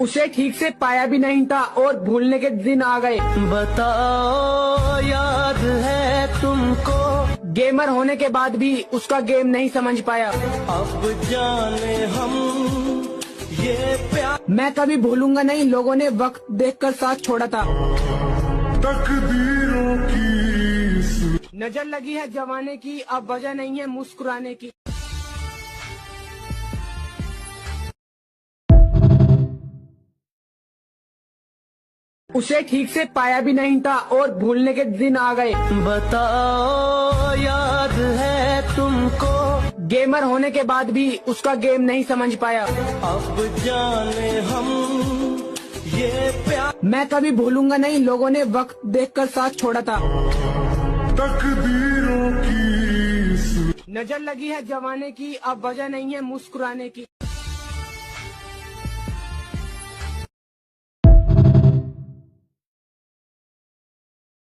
उसे ठीक से पाया भी नहीं था और भूलने के दिन आ गए। बताओ याद है तुमको, गेमर होने के बाद भी उसका गेम नहीं समझ पाया। अब जाने हम ये प्यार। मैं कभी भूलूंगा नहीं, लोगों ने वक्त देखकर साथ छोड़ा था। तकदीरों की नजर लगी है जवाने की, अब वजह नहीं है मुस्कुराने की। उसे ठीक से पाया भी नहीं था और भूलने के दिन आ गए। बताओ याद है तुमको, गेमर होने के बाद भी उसका गेम नहीं समझ पाया। अब जाने हम ये प्यार। मैं कभी भूलूंगा नहीं, लोगों ने वक्त देखकर साथ छोड़ा था। तकदीरों की नजर लगी है जवाने की, अब वजह नहीं है मुस्कुराने की।